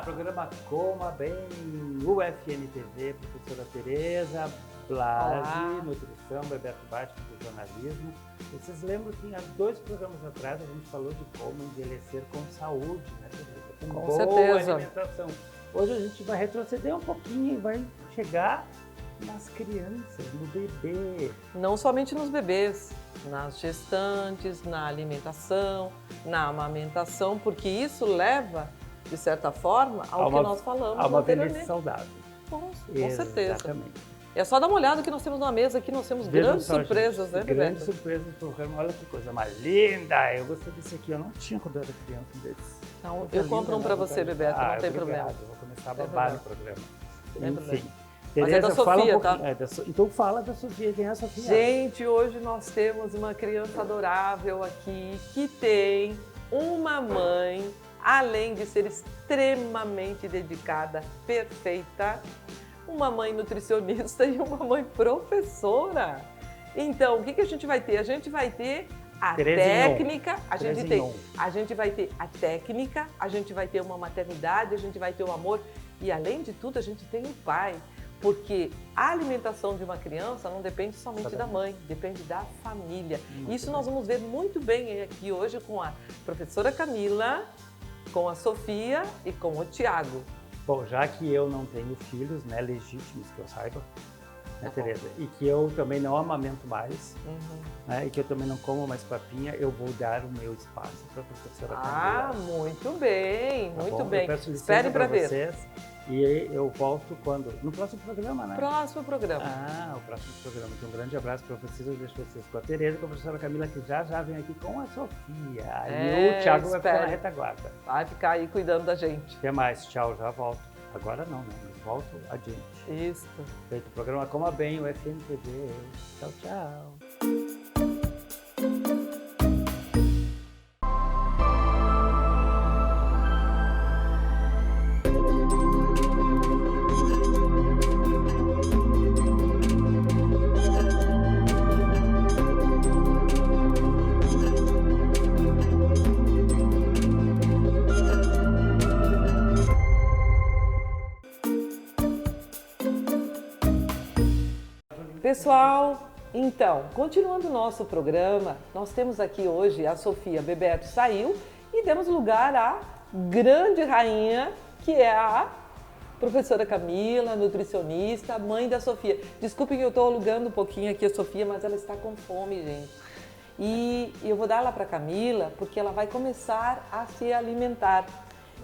programa Coma Bem, UFN TV, professora Tereza Blasi, nutrição, Bebeto Bate, do jornalismo. Vocês lembram que há 2 programas atrás a gente falou de como envelhecer com saúde, né, Tereza? Com boa certeza. Alimentação. Hoje a gente vai retroceder um pouquinho e vai chegar nas crianças, no bebê. Não somente nos bebês, nas gestantes, na alimentação, na amamentação, porque isso leva, de certa forma, ao que nós falamos a uma anteriormente. velhice saudável. Com certeza. Exatamente. É só dar uma olhada que nós temos na mesa aqui, nós temos grandes surpresas, né, Bebeto? Grandes surpresas do programa. Olha que coisa mais linda! Eu gostei desse aqui, eu não tinha quando eu era criança desses. Então, eu compro um para você, Bebeto, não tem problema. Eu vou começar a babar no programa. Enfim. Mas é da Sofia, tá? Então fala da Sofia, quem é a Sofia? Gente, hoje nós temos uma criança adorável aqui, que tem uma mãe, além de ser extremamente dedicada, perfeita, uma mãe nutricionista e uma mãe professora. Então, o que a gente vai ter? A gente vai ter a técnica, a gente vai ter a técnica, a gente vai ter uma maternidade, a gente vai ter o amor e, além de tudo, a gente tem o pai. Porque a alimentação de uma criança não depende somente da mãe, depende da família. Isso nós vamos ver muito bem aqui hoje com a professora Camila, com a Sofia e com o Tiago. Bom, já que eu não tenho filhos, né, legítimos, que eu saiba, né, Tereza? E que eu também não amamento mais, né, e que eu também não como mais papinha, eu vou dar o meu espaço para a professora Camila. Ah, muito bem, tá muito bom? bem. Eu peço licença Esperem para ver. Vocês, e eu volto quando? No próximo programa, né? Próximo programa. Ah, o próximo programa. Então, um grande abraço para vocês. Eu deixo vocês com a Tereza e com a professora Camila, que já vem aqui com a Sofia. E o Thiago vai ficar na retaguarda. Vai ficar aí cuidando da gente. Até mais. Tchau, já volto. Agora não, né? Mas volto adiante. Isso. Feito o programa Coma Bem, o UFN TV. Tchau, tchau. Pessoal, então, continuando o nosso programa, nós temos aqui hoje a Sofia. Bebeto saiu e demos lugar à grande rainha, que é a professora Camila, nutricionista, mãe da Sofia. Desculpem que eu estou alugando um pouquinho aqui a Sofia, mas ela está com fome, gente. E eu vou dar ela para a Camila, porque ela vai começar a se alimentar.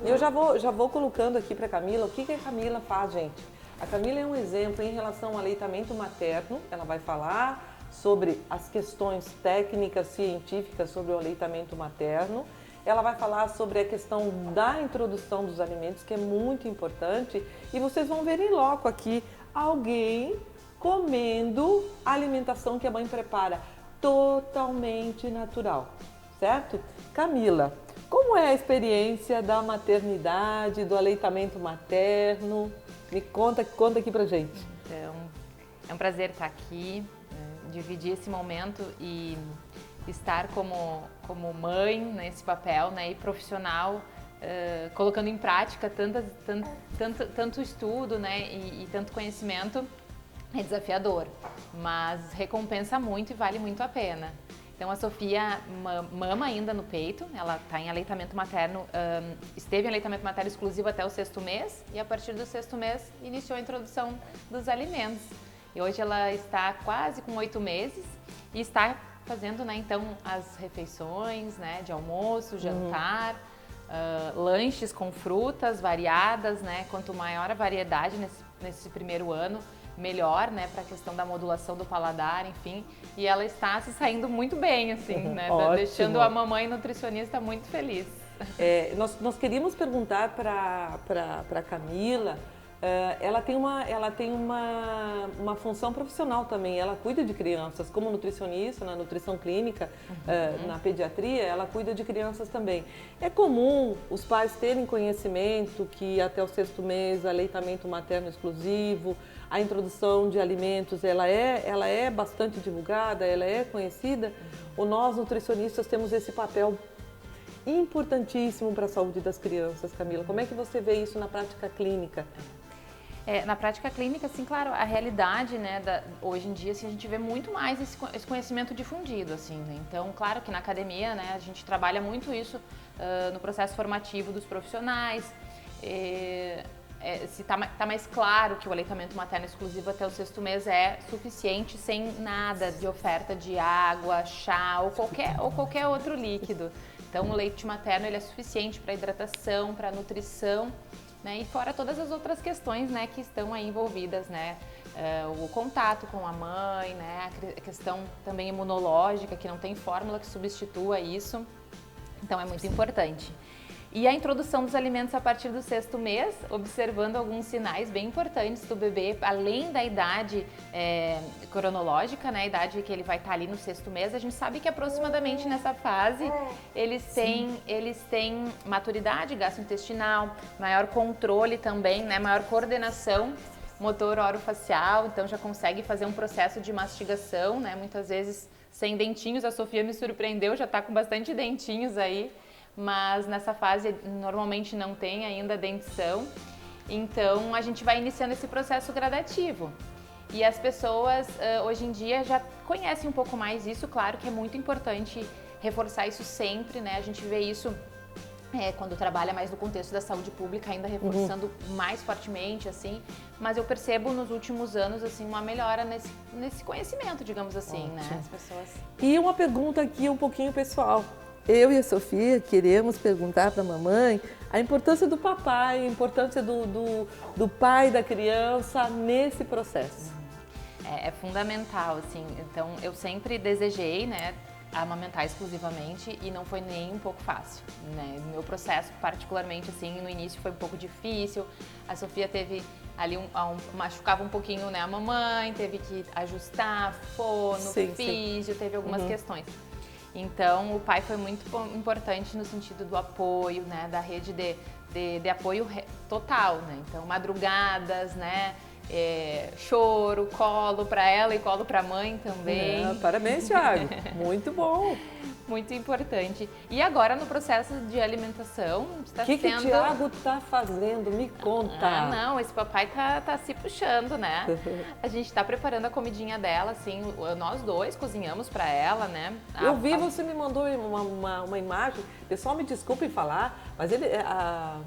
E eu já vou colocando aqui para a Camila o que a Camila faz, gente. A Camila é um exemplo em relação ao aleitamento materno. Ela vai falar sobre as questões técnicas, científicas sobre o aleitamento materno. Ela vai falar sobre a questão da introdução dos alimentos, que é muito importante. E vocês vão ver em loco aqui alguém comendo a alimentação que a mãe prepara, totalmente natural, certo? Camila, como é a experiência da maternidade, do aleitamento materno? Me conta aqui pra gente. Então, é um prazer estar aqui, dividir esse momento e estar como mãe nesse papel, né, e profissional, colocando em prática tanto estudo, né, e tanto conhecimento. É desafiador, mas recompensa muito e vale muito a pena. Então a Sofia mama ainda no peito, ela está em aleitamento materno, esteve em aleitamento materno exclusivo até o 6º mês e a partir do 6º mês iniciou a introdução dos alimentos. E hoje ela está quase com 8 meses e está fazendo, né, então as refeições, né, de almoço, jantar, lanches com frutas variadas, né, quanto maior a variedade nesse primeiro ano, melhor, né, para a questão da modulação do paladar, enfim, e ela está se saindo muito bem, assim, né, deixando a mamãe nutricionista muito feliz. Nós queríamos perguntar para Camila, ela tem uma função profissional também, ela cuida de crianças, como nutricionista, na nutrição clínica, na pediatria, ela cuida de crianças também. É comum os pais terem conhecimento que até o 6º mês, aleitamento materno exclusivo, a introdução de alimentos, ela é bastante divulgada, ela é conhecida, ou nós nutricionistas temos esse papel importantíssimo para a saúde das crianças, Camila. Como é que você vê isso na prática clínica? Na prática clínica, assim, claro, a realidade, né, hoje em dia, assim, a gente vê muito mais esse conhecimento difundido, assim, né? Então, claro que na academia, né, a gente trabalha muito isso no processo formativo dos profissionais. Se tá mais claro que o aleitamento materno exclusivo até o 6º mês é suficiente, sem nada de oferta de água, chá ou qualquer outro líquido. Então, o leite materno ele é suficiente para hidratação, para nutrição, né? E fora todas as outras questões, né, que estão aí envolvidas, né? O contato com a mãe, né? A questão também imunológica, que não tem fórmula que substitua isso. Então, é muito importante. E a introdução dos alimentos a partir do 6º mês, observando alguns sinais bem importantes do bebê, além da idade cronológica, né, a idade que ele vai estar ali no 6º mês. A gente sabe que aproximadamente nessa fase eles têm maturidade gastrointestinal, maior controle também, né, maior coordenação motor orofacial, então já consegue fazer um processo de mastigação, né, muitas vezes sem dentinhos. A Sofia me surpreendeu, já está com bastante dentinhos aí. Mas nessa fase normalmente não tem ainda dentição, então a gente vai iniciando esse processo gradativo. E as pessoas hoje em dia já conhecem um pouco mais isso, claro que é muito importante reforçar isso sempre, né? A gente vê isso quando trabalha mais no contexto da saúde pública, ainda reforçando mais fortemente, assim, mas eu percebo nos últimos anos, assim, uma melhora nesse conhecimento, digamos assim, né? As pessoas... E uma pergunta aqui um pouquinho pessoal. Eu e a Sofia queremos perguntar para a mamãe a importância do papai, a importância do pai da criança nesse processo. É fundamental, assim. Então, eu sempre desejei, né, amamentar exclusivamente e não foi nem um pouco fácil, né? O meu processo, particularmente, assim, no início foi um pouco difícil. A Sofia teve ali machucava um pouquinho, né, a mamãe, teve que ajustar fono, físio, teve algumas questões. Então, o pai foi muito importante no sentido do apoio, né, da rede de apoio total, né? Então, madrugadas, né, choro, colo para ela e colo para a mãe também. Parabéns, Thiago. Muito bom. Muito importante. E agora, no processo de alimentação, está sendo... O que o Thiago está fazendo? Me conta. Não, esse papai tá se puxando, né? A gente está preparando a comidinha dela, assim, nós dois cozinhamos para ela, né? Eu vi, você me mandou uma imagem, pessoal, me desculpem falar, mas a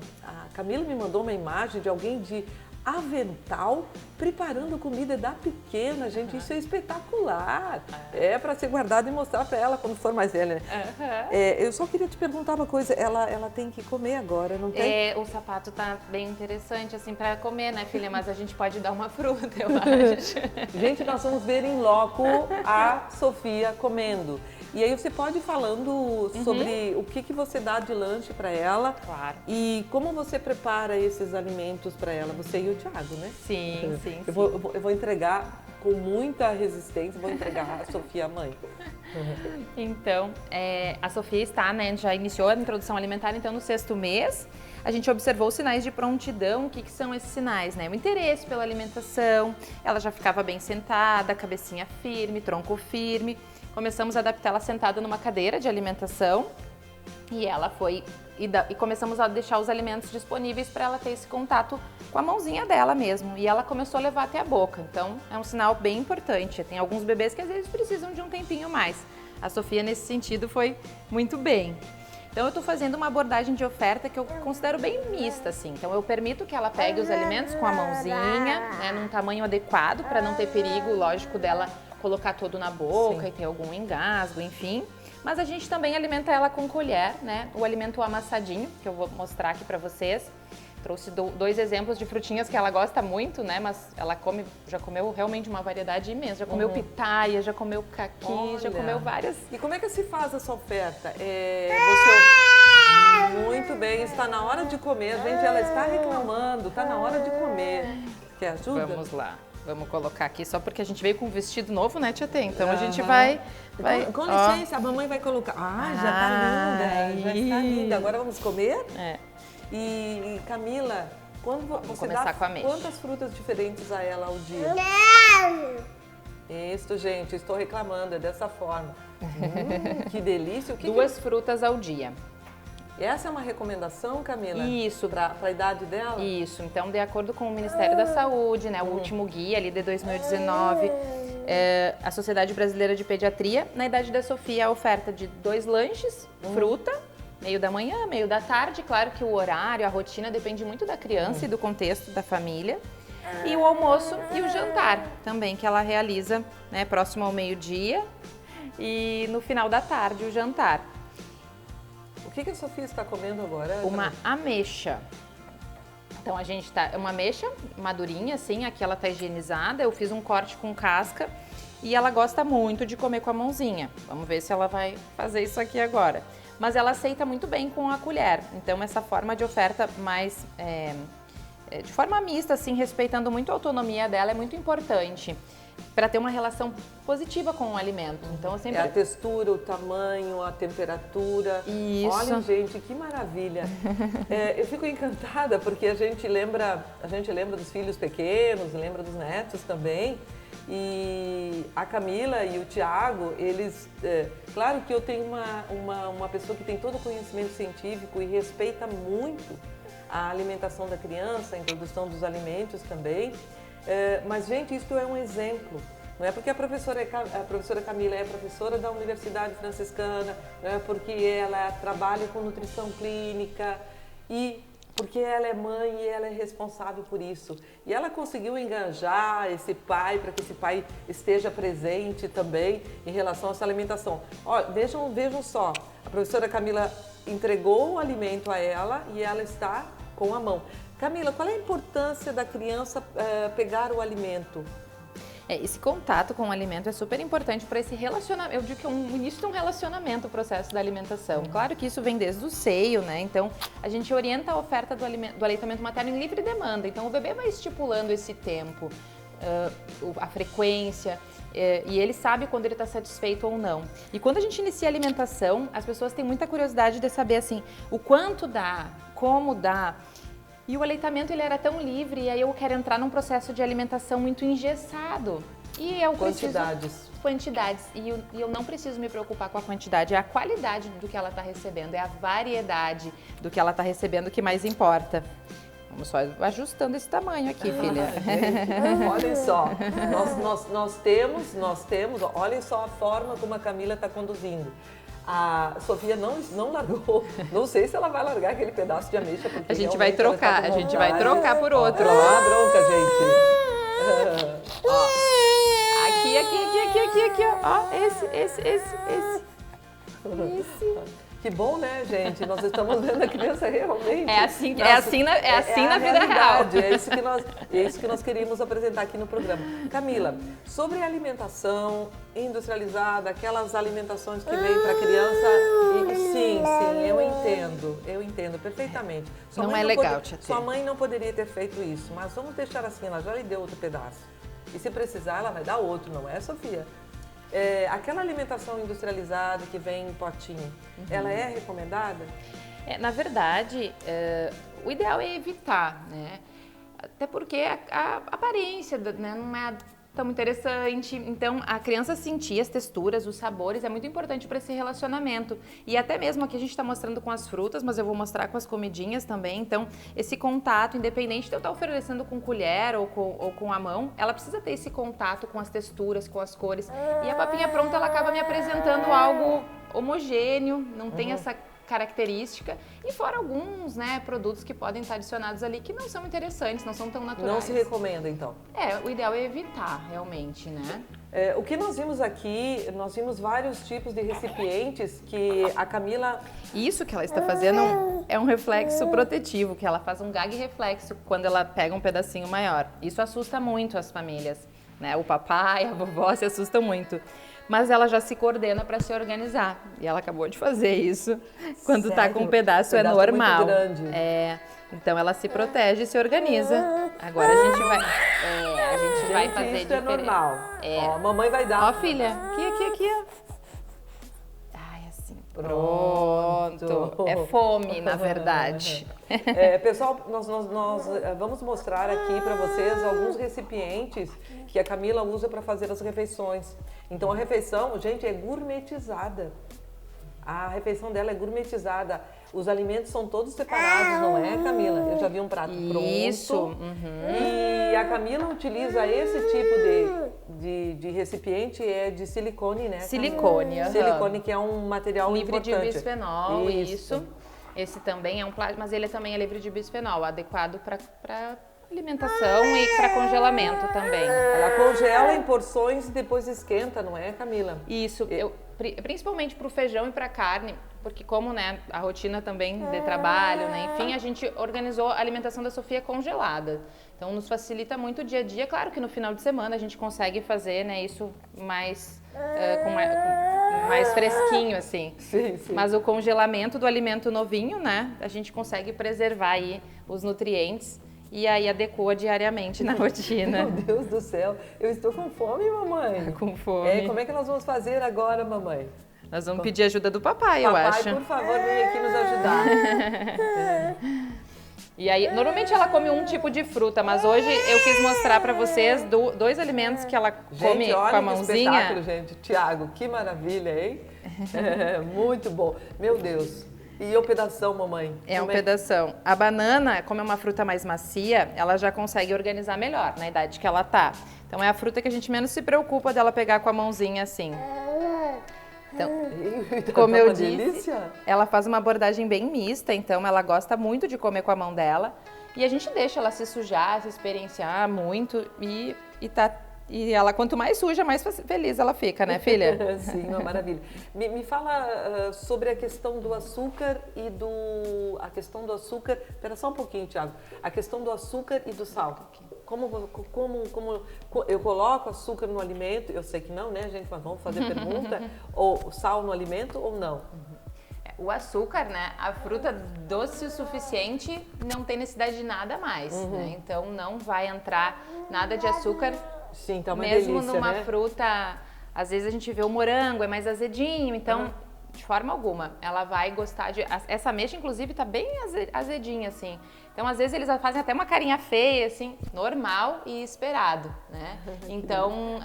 Camila me mandou uma imagem de alguém de avental preparando comida da pequena, gente, isso é espetacular. É para ser guardado e mostrar para ela quando for mais velha. Eu só queria te perguntar uma coisa, ela tem que comer agora, não tem? O sapato tá bem interessante assim para comer, né, filha? Mas a gente pode dar uma fruta, eu acho. Gente, nós vamos ver em loco a Sofia comendo. E aí você pode ir falando sobre o que você dá de lanche para ela. Claro. E como você prepara esses alimentos para ela, você e o Thiago, né? Sim, sim. Eu vou entregar com muita resistência, vou entregar a Sofia, a mãe. Então, a Sofia está, né, já iniciou a introdução alimentar, então no 6º mês. A gente observou os sinais de prontidão. O que são esses sinais, né? O interesse pela alimentação, ela já ficava bem sentada, cabecinha firme, tronco firme. Começamos a adaptar ela sentada numa cadeira de alimentação e ela foi e começamos a deixar os alimentos disponíveis para ela ter esse contato com a mãozinha dela mesmo. E ela começou a levar até a boca. Então, é um sinal bem importante. Tem alguns bebês que às vezes precisam de um tempinho mais. A Sofia, nesse sentido, foi muito bem. Então, eu estou fazendo uma abordagem de oferta que eu considero bem mista, assim. Então, eu permito que ela pegue os alimentos com a mãozinha, né, num tamanho adequado, para não ter perigo, lógico, dela colocar todo na boca e ter algum engasgo, enfim. Mas a gente também alimenta ela com colher, né? O alimento amassadinho, que eu vou mostrar aqui para vocês. Trouxe 2 exemplos de frutinhas que ela gosta muito, né? Mas ela já comeu realmente uma variedade imensa. Já comeu pitaia, já comeu caqui, já comeu várias. E como é que se faz essa oferta? Muito bem, está na hora de comer. Gente, ela está reclamando, está na hora de comer. Quer ajuda? Vamos lá. Vamos colocar aqui, só porque a gente veio com um vestido novo, né, Tia Tê? Então a gente vai... Com licença, a mamãe vai colocar. Já tá linda, já está linda. Agora vamos comer? E Camila, quando você dá quantas frutas diferentes a ela ao dia? Isso, gente, estou reclamando, é dessa forma. Que delícia. 2 frutas ao dia. Essa é uma recomendação, Camila? Isso. Para a idade dela? Isso. Então, de acordo com o Ministério da Saúde, né, o último guia ali de 2019, a Sociedade Brasileira de Pediatria, na idade da Sofia, a oferta de 2 lanches, fruta, meio da manhã, meio da tarde. Claro que o horário, a rotina depende muito da criança e do contexto da família. E o almoço e o jantar também, que ela realiza, né, próximo ao meio-dia e no final da tarde o jantar. O que a Sofia está comendo agora? Uma ameixa. Então a gente tá, é uma ameixa madurinha, assim, aqui ela tá higienizada, eu fiz um corte com casca e ela gosta muito de comer com a mãozinha. Vamos ver se ela vai fazer isso aqui agora. Mas ela aceita muito bem com a colher, então essa forma de oferta mais, de forma mista, assim, respeitando muito a autonomia dela, é muito importante para ter uma relação positiva com o alimento. Então, eu sempre... É a textura, o tamanho, a temperatura. Isso. Olha, gente, que maravilha. Eu fico encantada porque a gente lembra dos filhos pequenos, lembra dos netos também. E a Camila e o Tiago, eles... claro que eu tenho uma pessoa que tem todo o conhecimento científico e respeita muito a alimentação da criança, a introdução dos alimentos também. Mas, gente, isso é um exemplo. Não é porque a professora Camila é professora da Universidade Franciscana, não é porque ela trabalha com nutrição clínica e porque ela é mãe e ela é responsável por isso. E ela conseguiu enganjar esse pai para que esse pai esteja presente também em relação a essa alimentação. Ó, vejam só, a professora Camila entregou o alimento a ela e ela está com a mão. Camila, qual é a importância da criança pegar o alimento? Esse contato com o alimento é super importante para esse relacionamento. Eu digo que é um início de um relacionamento, o processo da alimentação. Claro que isso vem desde o seio, né? Então, a gente orienta a oferta do aleitamento materno em livre demanda. Então, o bebê vai estipulando esse tempo, a frequência, e ele sabe quando ele está satisfeito ou não. E quando a gente inicia a alimentação, as pessoas têm muita curiosidade de saber, assim, o quanto dá, como dá. E o aleitamento, ele era tão livre, e aí eu quero entrar num processo de alimentação muito engessado. E eu quantidades. E eu não preciso me preocupar com a quantidade, é a qualidade do que ela está recebendo, é a variedade do que ela está recebendo que mais importa. Vamos só ajustando esse tamanho aqui, filha. Olhem só, nós temos, olhem só a forma como a Camila está conduzindo. A Sofia não largou, não sei se ela vai largar aquele pedaço de ameixa. Porque a gente vai trocar, por outro. Olha lá a bronca, gente. Ó, aqui, ó, esse. Que bom, né, gente? Nós estamos vendo a criança realmente. É assim na vida real. É isso que nós queríamos apresentar aqui no programa. Camila, sobre a alimentação industrializada, aquelas alimentações que vêm para a criança, sim, eu entendo perfeitamente. Não é legal, tia. Sua mãe não poderia ter feito isso, mas vamos deixar assim, ela já lhe deu outro pedaço. E se precisar, ela vai dar outro, não é, Sofia? Aquela alimentação industrializada que vem em potinho, ela é recomendada? Na verdade, o ideal é evitar, né? Até porque a aparência, né, não é tão interessante. Então, a criança sentir as texturas, os sabores, é muito importante para esse relacionamento. E até mesmo aqui a gente está mostrando com as frutas, mas eu vou mostrar com as comidinhas também. Então, esse contato, independente de eu estar oferecendo com colher ou com a mão, ela precisa ter esse contato com as texturas, com as cores. E a papinha pronta, ela acaba me apresentando algo homogêneo, não tem essa característica, e fora alguns, né, produtos que podem estar adicionados ali que não são interessantes, não são tão naturais. Não se recomenda, então? O ideal é evitar, realmente, né? O que nós vimos aqui, nós vimos vários tipos de recipientes que a Camila... Isso que ela está fazendo é um reflexo protetivo, que ela faz um gag reflexo quando ela pega um pedacinho maior. Isso assusta muito as famílias, né? O papai, a vovó se assustam muito. Mas ela já se coordena para se organizar. E ela acabou de fazer isso. Quando está com um pedaço é normal. Muito grande. Então ela se protege e se organiza. Agora a gente vai fazer isso diferente. É normal. Ó, mamãe vai dar. Ó, filha, aqui, ó. Ai, assim. Pronto. É fome, na verdade. Pessoal, nós vamos mostrar aqui para vocês alguns recipientes que a Camila usa para fazer as refeições. Então a refeição, gente, é gourmetizada. A refeição dela é gourmetizada. os alimentos são todos separados, não é, Camila? Eu já vi um prato pronto. Isso. E a Camila utiliza esse tipo de recipiente, é de silicone, né? Silicone, Silicone, que é um material livre importante. de bisfenol, isso. Esse também é um plástico, mas ele também é livre de bisfenol, adequado para alimentação e para congelamento também. Ela congela em porções e depois esquenta, não é, Camila? Isso, principalmente para o feijão e para a carne, porque como, né, a rotina também de trabalho, né, enfim, a gente organizou a alimentação da Sofia congelada. Então, nos facilita muito o dia a dia. Claro que no final de semana a gente consegue fazer, né, isso mais, com mais fresquinho, assim. Sim. Mas o congelamento do alimento novinho, né, a gente consegue preservar aí os nutrientes e aí adequa diariamente na rotina. Meu Deus do céu, eu estou com fome, mamãe. Com fome. Como é que nós vamos fazer agora, mamãe? Nós vamos pedir ajuda do papai, eu acho. Papai, por favor, vem aqui nos ajudar. E aí, normalmente ela come um tipo de fruta, mas hoje eu quis mostrar para vocês dois alimentos que ela come com a mãozinha. Que espetáculo, gente. Tiago, que maravilha, hein? Muito bom. Meu Deus. E o pedação, mamãe? É um pedação. A banana, como é uma fruta mais macia, ela já consegue organizar melhor na idade que ela tá. Então é a fruta que a gente menos se preocupa dela pegar com a mãozinha assim. Então, como eu disse, delícia. Ela faz uma abordagem bem mista, então ela gosta muito de comer com a mão dela. E a gente deixa ela se sujar, se experienciar muito e ela, quanto mais suja, mais feliz ela fica, né, filha? Sim, uma maravilha. Me fala sobre a questão do açúcar e a questão do açúcar... Espera só um pouquinho, Tiago. A questão do açúcar e do sal. Como eu coloco açúcar no alimento? Eu sei que não, né, gente? Mas vamos fazer pergunta. Ou sal no alimento ou não? O açúcar, né? A fruta doce o suficiente não tem necessidade de nada mais, né? Então não vai entrar nada de açúcar. Sim, tá uma mesmo delícia, numa né? fruta, às vezes a gente vê o morango, é mais azedinho, então de forma alguma ela vai gostar de... Essa ameixa, inclusive, tá bem azedinha, assim. Então, às vezes, eles fazem até uma carinha feia, assim, normal e esperado, né? Então,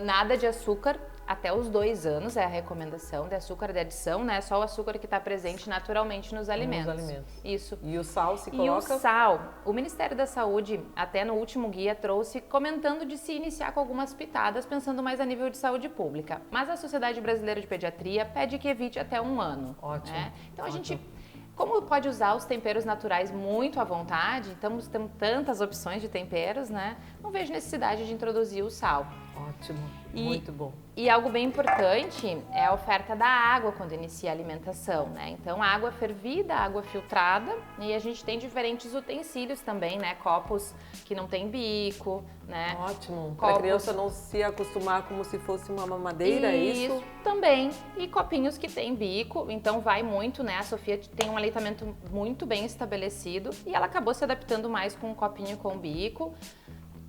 nada de açúcar até os 2 anos é a recomendação de açúcar de adição, né? Só o açúcar que está presente naturalmente nos alimentos. Isso. E o sal se coloca? E o sal, o Ministério da Saúde, até no último guia, trouxe comentando de se iniciar com algumas pitadas, pensando mais a nível de saúde pública. Mas a Sociedade Brasileira de Pediatria pede que evite até 1 ano. Ótimo. Né? Então, a gente... Como pode usar os temperos naturais muito à vontade, então temos tantas opções de temperos, né? Não vejo necessidade de introduzir o sal. Ótimo, muito bom. E algo bem importante é a oferta da água quando inicia a alimentação, né? Então, água fervida, água filtrada, e a gente tem diferentes utensílios também, né? Copos que não tem bico, né? Ótimo, para a criança não se acostumar como se fosse uma mamadeira, é isso? Isso, também. E copinhos que tem bico, então vai muito, né? A Sofia tem um aleitamento muito bem estabelecido e ela acabou se adaptando mais com um copinho com bico.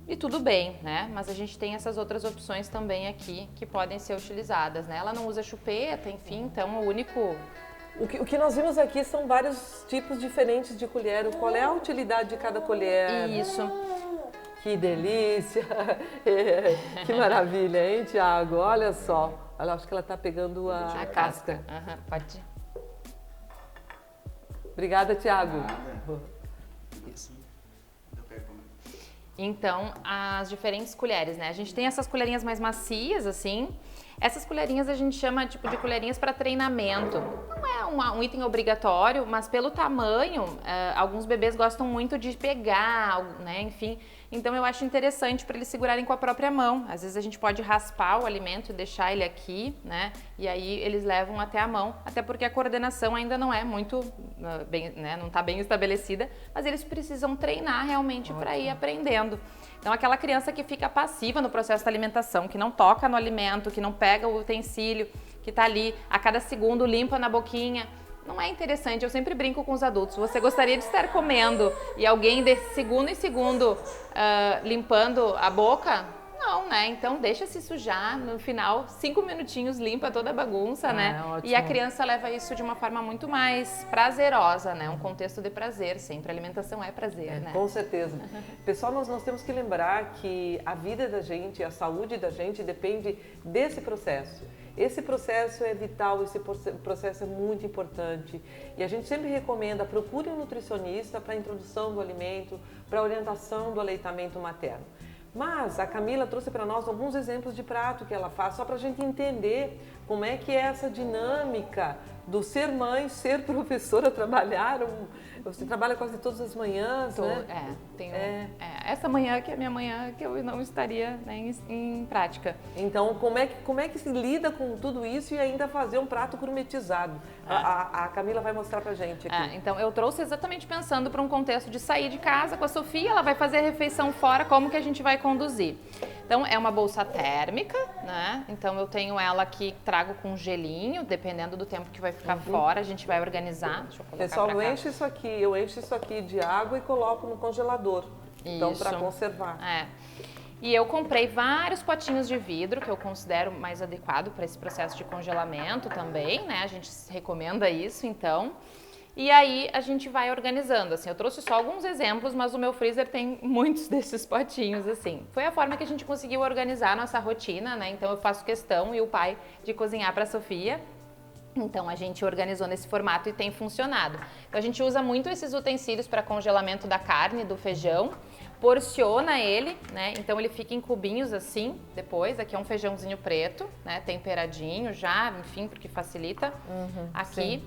E tudo bem, né? Mas a gente tem essas outras opções também aqui que podem ser utilizadas, né? Ela não usa chupeta, enfim, então o único... O que nós vimos aqui são vários tipos diferentes de colher. Qual é a utilidade de cada colher? Isso. Que delícia! Que maravilha, hein, Tiago? Olha só. Olha, acho que ela está pegando a casca. Pode. Obrigada, Tiago. Isso. Então, as diferentes colheres, né? A gente tem essas colherinhas mais macias, assim. Essas colherinhas a gente chama tipo de colherinhas para treinamento. Não é um item obrigatório, mas pelo tamanho, alguns bebês gostam muito de pegar, né? Enfim, então eu acho interessante para eles segurarem com a própria mão. Às vezes a gente pode raspar o alimento e deixar ele aqui, né? E aí eles levam até a mão, até porque a coordenação ainda não é muito bem, né? Não está bem estabelecida, mas eles precisam treinar realmente para ir aprendendo. Então, aquela criança que fica passiva no processo da alimentação, que não toca no alimento, que não pega o utensílio, que está ali a cada segundo limpa na boquinha, não é interessante. Eu sempre brinco com os adultos. Você gostaria de estar comendo e alguém de segundo em segundo limpando a boca? Não, né? Então deixa se sujar, no final 5 minutinhos limpa toda a bagunça, né? Ótimo. E a criança leva isso de uma forma muito mais prazerosa, né? Um contexto de prazer sempre. A alimentação é prazer, né? Com certeza. Pessoal, nós temos que lembrar que a vida da gente, a saúde da gente depende desse processo. Esse processo é vital, esse processo é muito importante. E a gente sempre recomenda, procure um nutricionista para a introdução do alimento, para a orientação do aleitamento materno. Mas a Camila trouxe para nós alguns exemplos de prato que ela faz, só para a gente entender como é que é essa dinâmica do ser mãe, ser professora, trabalhar. Você trabalha quase todas as manhãs, né? Essa manhã que é a minha manhã que eu não estaria, né, em prática. Então, como é que se lida com tudo isso e ainda fazer um prato gourmetizado? A Camila vai mostrar pra gente aqui. Então, eu trouxe exatamente pensando para um contexto de sair de casa com a Sofia, ela vai fazer a refeição fora, como que a gente vai conduzir? Então, é uma bolsa térmica, né? Então, eu tenho ela aqui, trago com gelinho, dependendo do tempo que vai ficar fora, a gente vai organizar. Deixa eu colocar Pessoal, pra cá. eu encho isso aqui de água e coloco no congelador. Então, para conservar. E eu comprei vários potinhos de vidro, que eu considero mais adequado para esse processo de congelamento também, né? A gente recomenda isso, então. E aí a gente vai organizando, assim, eu trouxe só alguns exemplos, mas o meu freezer tem muitos desses potinhos, assim. Foi a forma que a gente conseguiu organizar a nossa rotina, né? Então eu faço questão e o pai de cozinhar para a Sofia. Então a gente organizou nesse formato e tem funcionado. Então a gente usa muito esses utensílios para congelamento da carne, do feijão, porciona ele, né? Então ele fica em cubinhos assim, depois. Aqui é um feijãozinho preto, né? Temperadinho já, enfim, porque facilita aqui.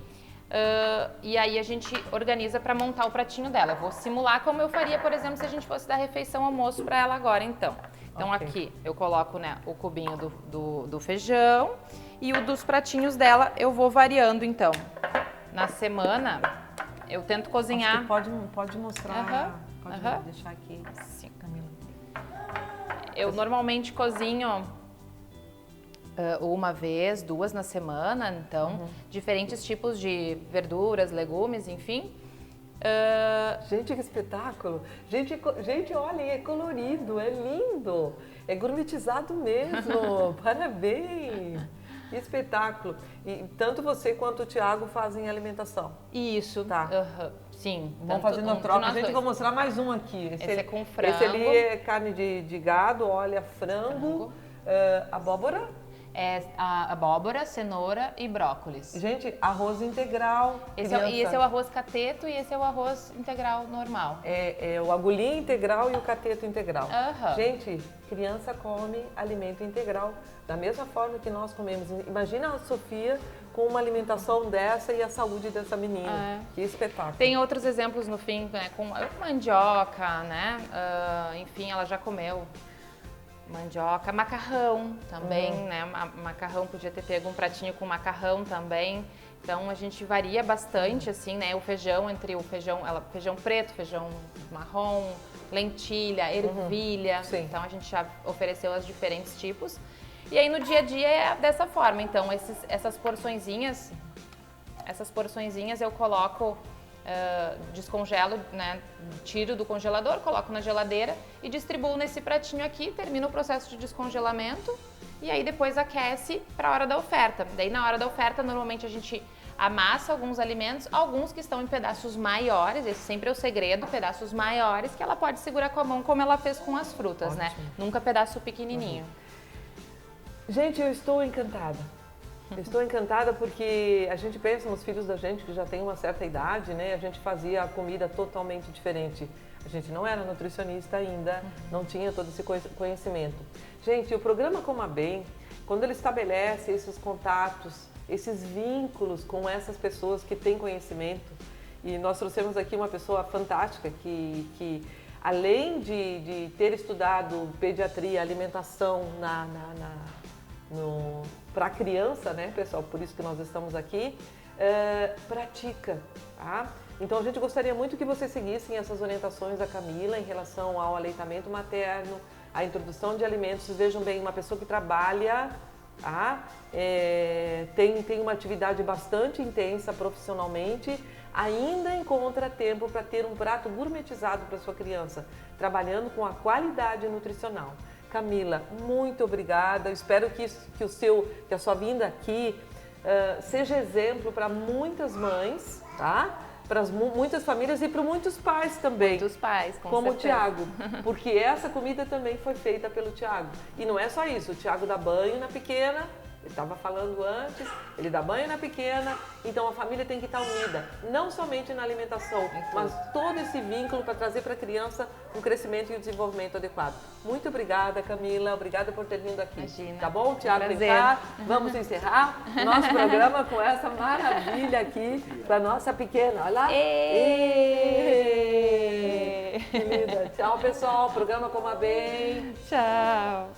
E aí a gente organiza para montar o pratinho dela. Eu vou simular como eu faria, por exemplo, se a gente fosse dar refeição almoço para ela agora, então. Então aqui eu coloco, né, o cubinho do feijão e o dos pratinhos dela eu vou variando, então. Na semana eu tento cozinhar. Pode mostrar, pode deixar aqui. Sim, Camila. Eu normalmente cozinho uma vez, 2 na semana, então, diferentes tipos de verduras, legumes, enfim. Gente, que espetáculo! Gente, olha, é colorido, é lindo, é gourmetizado mesmo, parabéns! Que espetáculo! E tanto você quanto o Thiago fazem alimentação. Isso, tá? Sim. Vamos fazendo a troca. A gente vai mostrar mais um aqui. Esse é com frango. Esse ali é carne de gado, olha, frango. Abóbora. É a abóbora, cenoura e brócolis. Gente, arroz integral. Esse é o arroz cateto e esse é o arroz integral normal. É o agulhinha integral e o cateto integral. Uhum. Gente, criança come alimento integral da mesma forma que nós comemos. Imagina a Sofia com uma alimentação dessa e a saúde dessa menina. Que espetáculo. Tem outros exemplos no fim, né, com mandioca, né? Enfim, ela já comeu. Mandioca, macarrão também, né? Macarrão, podia ter pego um pratinho com macarrão também. Então a gente varia bastante, assim, né? O feijão, feijão preto, feijão marrom, lentilha, ervilha. Então a gente já ofereceu os diferentes tipos. E aí no dia a dia é dessa forma. Então essas porçõezinhas eu coloco, descongelo, né, tiro do congelador, coloco na geladeira e distribuo nesse pratinho aqui, termino o processo de descongelamento e aí depois aquece para a hora da oferta. Daí na hora da oferta normalmente a gente amassa alguns alimentos, alguns que estão em pedaços maiores, esse sempre é o segredo, pedaços maiores que ela pode segurar com a mão como ela fez com as frutas, né? Nunca pedaço pequenininho. Gente, eu estou encantada. Estou encantada porque a gente pensa nos filhos da gente que já tem uma certa idade, né? A gente fazia a comida totalmente diferente. A gente não era nutricionista ainda, não tinha todo esse conhecimento. Gente, o programa Coma Bem, quando ele estabelece esses contatos, esses vínculos com essas pessoas que têm conhecimento, e nós trouxemos aqui uma pessoa fantástica que além de ter estudado pediatria, alimentação para a criança, né, pessoal? Por isso que nós estamos aqui, pratica, tá? Então a gente gostaria muito que vocês seguissem essas orientações da Camila em relação ao aleitamento materno, a introdução de alimentos. Vocês vejam bem, uma pessoa que trabalha, tá? Tem uma atividade bastante intensa profissionalmente, ainda encontra tempo para ter um prato gourmetizado para sua criança, trabalhando com a qualidade nutricional. Camila, muito obrigada. Eu espero que a sua vinda aqui seja exemplo para muitas mães, tá? Para muitas famílias e para muitos pais também. Muitos pais, como certeza. o Tiago, porque essa comida também foi feita pelo Tiago. E não é só isso, o Tiago dá banho na pequena, ele estava falando antes, ele dá banho na pequena, então a família tem que estar unida, não somente na alimentação, mas todo esse vínculo para trazer para a criança um crescimento e um desenvolvimento adequado. Muito obrigada, Camila, obrigada por ter vindo aqui. Imagina. Tá bom, Tiago? Prazer. Vem cá, vamos encerrar o nosso programa com essa maravilha aqui da nossa pequena. Olha lá. Ê! Querida. Tchau, pessoal. Programa Coma Bem. Tchau.